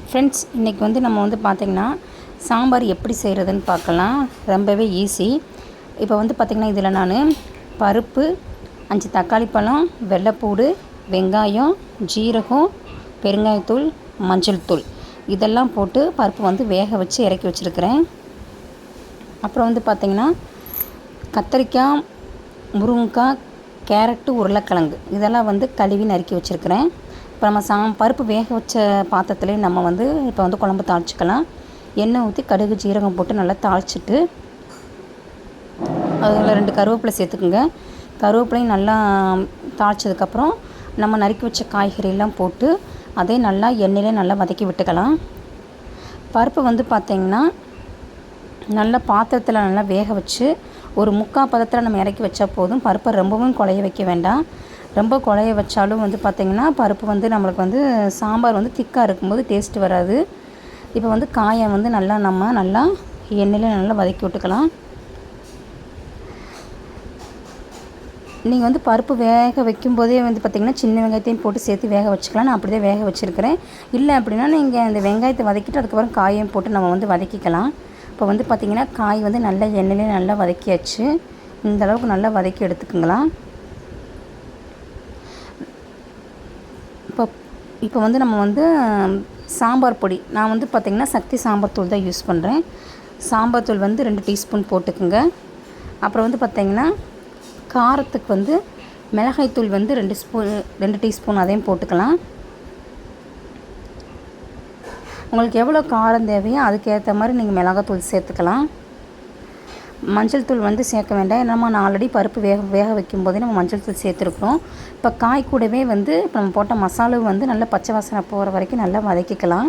Friends, இன்றைக்கி வந்து நம்ம வந்து பார்த்திங்கன்னா சாம்பார் எப்படி செய்கிறதுன்னு பார்க்கலாம். ரொம்பவே ஈஸி. இப்போ வந்து பார்த்திங்கன்னா இதில் நான் பருப்பு, 5 தக்காளி பழம், வெள்ளைப்பூடு, வெங்காயம், ஜீரகம், பெருங்காயத்தூள், மஞ்சள் தூள் இதெல்லாம் போட்டு பருப்பு வந்து வேக வச்சு இறக்கி வச்சுருக்கிறேன். அப்புறம் வந்து பார்த்திங்கன்னா கத்திரிக்காய், முருங்கைக்காய், கேரட்டு, உருளைக்கிழங்கு இதெல்லாம் வந்து கழுவி நறுக்கி வச்சுருக்கிறேன். இப்போ நம்ம பருப்பு வேக வச்ச பாத்திரத்துலேயே நம்ம வந்து இப்போ வந்து குழம்பு தாளிச்சிக்கலாம். எண்ணெய் ஊற்றி கடுகு ஜீரகம் போட்டு நல்லா தாளிச்சிட்டு அதில் 2 கருவேப்பிலை சேர்த்துக்குங்க. கருவேப்பிலையும் நல்லா தாளித்ததுக்கப்புறம் நம்ம நறுக்கி வச்ச காய்கறியெல்லாம் போட்டு அதே நல்லா எண்ணெயிலே நல்லா வதக்கி விட்டுக்கலாம். பருப்பு வந்து பார்த்திங்கன்னா நல்லா பாத்திரத்தில் நல்லா வேக வச்சு ஒரு 3/4 பதத்தில் நம்ம இறக்கி வச்சா போதும். பருப்பை ரொம்பவும் குழைய வைக்க வேண்டாம். ரொம்ப குழைய வச்சாலும் வந்து பார்த்திங்கன்னா பருப்பு வந்து நம்மளுக்கு வந்து சாம்பார் வந்து திக்காக இருக்கும்போது டேஸ்ட்டு வராது. இப்போ வந்து காயை வந்து நல்லா எண்ணெயில் நல்லா வதக்கி விட்டுக்கலாம். நீங்கள் வந்து பருப்பு வேக வைக்கும்போதே வந்து பார்த்திங்கன்னா சின்ன வெங்காயத்தையும் போட்டு சேர்த்து வேக வச்சுக்கலாம். நான் அப்படி தான் வேக வச்சுருக்கிறேன். இல்லை அப்படின்னா நீங்கள் இந்த வெங்காயத்தை வதக்கிட்டு அதுக்கப்புறம் காயையும் போட்டு நம்ம வந்து வதக்கிக்கலாம். இப்போ வந்து பார்த்திங்கன்னா காய் வந்து நல்லா எண்ணெயிலே நல்லா வதக்கியாச்சு. இந்தளவுக்கு நல்லா வதக்கி எடுத்துக்குங்களா. இப்போ வந்து நம்ம வந்து சாம்பார் பொடி நான் வந்து பார்த்திங்கன்னா சக்தி சாம்பார் தூள் தான் யூஸ் பண்ணுறேன். சாம்பார் தூள் வந்து 2 டீஸ்பூன் போட்டுக்குங்க. அப்புறம் வந்து பார்த்திங்கன்னா காரத்துக்கு வந்து மிளகாய் தூள் வந்து 2 டீஸ்பூன் அதையும் போட்டுக்கலாம். உங்களுக்கு எவ்வளோ காரம் தேவையோ அதுக்கேற்ற மாதிரி நீங்கள் மிளகாய் தூள் சேர்த்துக்கலாம். மஞ்சள் தூள் வந்து சேர்க்க வேண்டாம். ஏன்னா நான் ஆல்ரெடி பருப்பு வேக வைக்கும்போதே நம்ம மஞ்சள் தூள் சேர்த்துருக்குறோம். இப்போ காய் கூடவே வந்து இப்போ நம்ம போட்ட மசாலா வந்து நல்லா பச்சை வாசனை போகிற வரைக்கும் நல்லா வதக்கிக்கலாம்.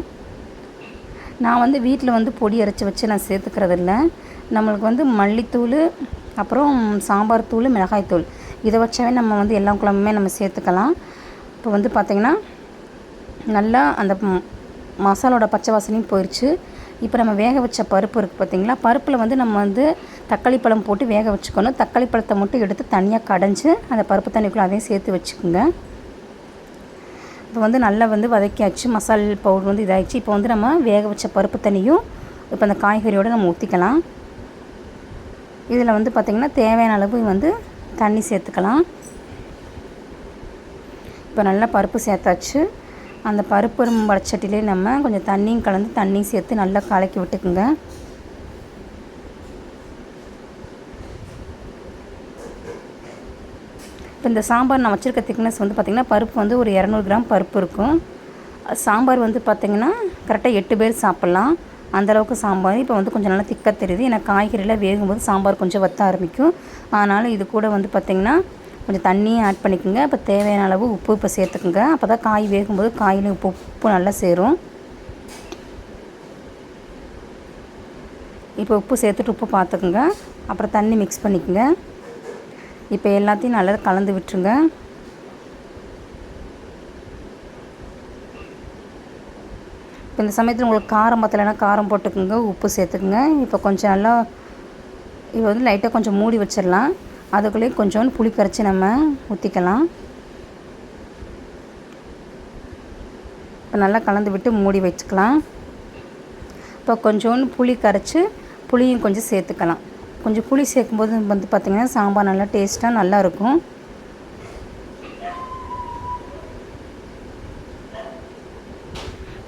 நான் வந்து வீட்டில் வந்து பொடி அரைச்சி வச்சு நான் சேர்த்துக்கிறதில்ல. நம்மளுக்கு வந்து மல்லித்தூள், அப்புறம் சாம்பார் தூள், மிளகாய் தூள் இதை வச்சாவே நம்ம வந்து எல்லா குழம்புமே நம்ம சேர்த்துக்கலாம். இப்போ வந்து பார்த்திங்கன்னா நல்லா அந்த மசாலோட பச்சை வாசனையும் போயிடுச்சு. இப்போ நம்ம வேக வச்ச பருப்பு இருக்குது பார்த்திங்களா, பருப்பில் வந்து நம்ம வந்து தக்காளி பழம் போட்டு வேக வச்சுக்கணும். தக்காளி பழத்தை மட்டும் எடுத்து தனியாக கடைஞ்சி அந்த பருப்பு தண்ணிக்குள்ளே அதையும் சேர்த்து வச்சுக்கோங்க. இப்போ வந்து நல்லா வந்து வதக்கியாச்சு. மசால் பவுடர் வந்து இதாகிடுச்சு. இப்போ வந்து நம்ம வேக வச்ச பருப்பு தண்ணியும் இப்போ அந்த காய்கறியோடு நம்ம ஊற்றிக்கலாம். இதில் வந்து பார்த்திங்கன்னா தேவையான அளவு வந்து தண்ணி சேர்த்துக்கலாம். இப்போ நல்லா பருப்பு சேர்த்தாச்சு. அந்த பருப்பு வடச்சட்டிலே நம்ம கொஞ்சம் தண்ணியும் கலந்து தண்ணியும் சேர்த்து நல்லா கலக்கி விட்டுக்குங்க. இப்போ இந்த சாம்பார் நான் வச்சுருக்க திக்னஸ் வந்து பார்த்திங்கன்னா பருப்பு வந்து ஒரு 200 கிராம் பருப்பு இருக்கும். சாம்பார் வந்து பார்த்திங்கன்னா கரெக்டாக 8 பேர் சாப்பிட்லாம் அந்தளவுக்கு சாம்பார். இப்போ வந்து கொஞ்சம் நல்லா திக்காக தெரியுது. ஏன்னா காய்கறிலாம் வேகும்போது சாம்பார் கொஞ்சம் வற்ற ஆரம்பிக்கும். அதனால் இது கூட வந்து பார்த்திங்கன்னா கொஞ்சம் தண்ணியும் ஆட் பண்ணிக்கோங்க. இப்போ தேவையான அளவு உப்பு இப்போ சேர்த்துக்குங்க. அப்போ தான் காய் வேகும்போது காயிலையும் உப்பு நல்லா சேரும். இப்போ உப்பு சேர்த்துட்டு உப்பு பார்த்துக்குங்க. அப்புறம் தண்ணி மிக்ஸ் பண்ணிக்கோங்க. இப்போ எல்லாத்தையும் நல்லா கலந்து விட்டுருங்க. இப்போ இந்த சமயத்தில் உங்களுக்கு காரம் பத்தலைன்னா காரம் போட்டுக்குங்க, உப்பு சேர்த்துக்குங்க. இப்போ கொஞ்சம் நல்லா இப்போ வந்து லைட்டாக கொஞ்சம் மூடி வச்சிடலாம். அதுக்குள்ளேயே கொஞ்சோண்டு புளி கரைச்சி நம்ம ஊற்றிக்கலாம். இப்போ நல்லா கலந்து விட்டு மூடி வச்சுக்கலாம். இப்போ கொஞ்சோண்டு புளி கரைச்சி புளியும் கொஞ்சம் சேர்த்துக்கலாம். கொஞ்சம் புளி சேர்க்கும்போது வந்து பார்த்திங்கன்னா சாம்பார் நல்லா டேஸ்ட்டாக நல்லாயிருக்கும்.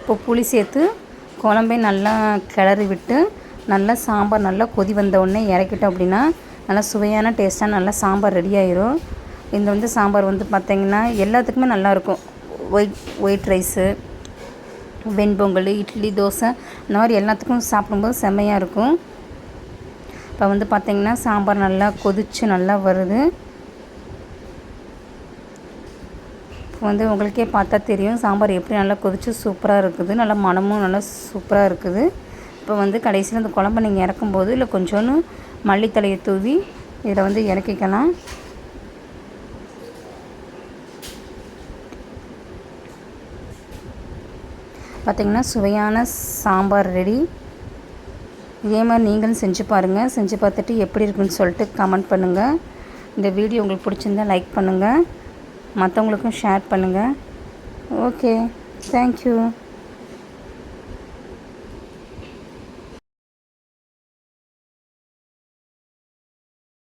இப்போ புளி சேர்த்து குழம்பே நல்லா கிளறி விட்டு நல்லா சாம்பார் நல்லா கொதி வந்த உடனே இறக்கிட்டோம் அப்படின்னா நல்லா சுவையான டேஸ்ட்டாக நல்லா சாம்பார் ரெடி ஆயிரும். இந்த வந்து சாம்பார் வந்து பார்த்திங்கன்னா எல்லாத்துக்குமே நல்லாயிருக்கும். ஒயிட் ரைஸு, வெண்பொங்கல், இட்லி, தோசை இந்த மாதிரி எல்லாத்துக்கும் சாப்பிடும்போது செம்மையாக இருக்கும். இப்போ வந்து பார்த்திங்கன்னா சாம்பார் நல்லா கொதித்து நல்லா வருது. இப்போ வந்து உங்களுக்கே பார்த்தா தெரியும் சாம்பார் எப்படி நல்லா கொதித்து சூப்பராக இருக்குது. நல்லா மணமும் நல்லா சூப்பராக இருக்குது. இப்போ வந்து கடைசியில் அந்த குழம்பு நீங்கள் இறக்கும்போது இல்லை கொஞ்சோன்னு மல்லித்தலையை தூவி இதில் வந்து இறக்கிக்கலாம். பார்த்திங்கன்னா சுவையான சாம்பார் ரெடி. இதே மாதிரி நீங்களும் செஞ்சு பாருங்கள். செஞ்சு பார்த்துட்டு எப்படி இருக்குன்னு சொல்லிட்டு கமெண்ட் பண்ணுங்கள். இந்த வீடியோ உங்களுக்கு பிடிச்சிருந்தால் லைக் பண்ணுங்கள், மற்றவங்களுக்கும் ஷேர் பண்ணுங்கள். Okay, thank you.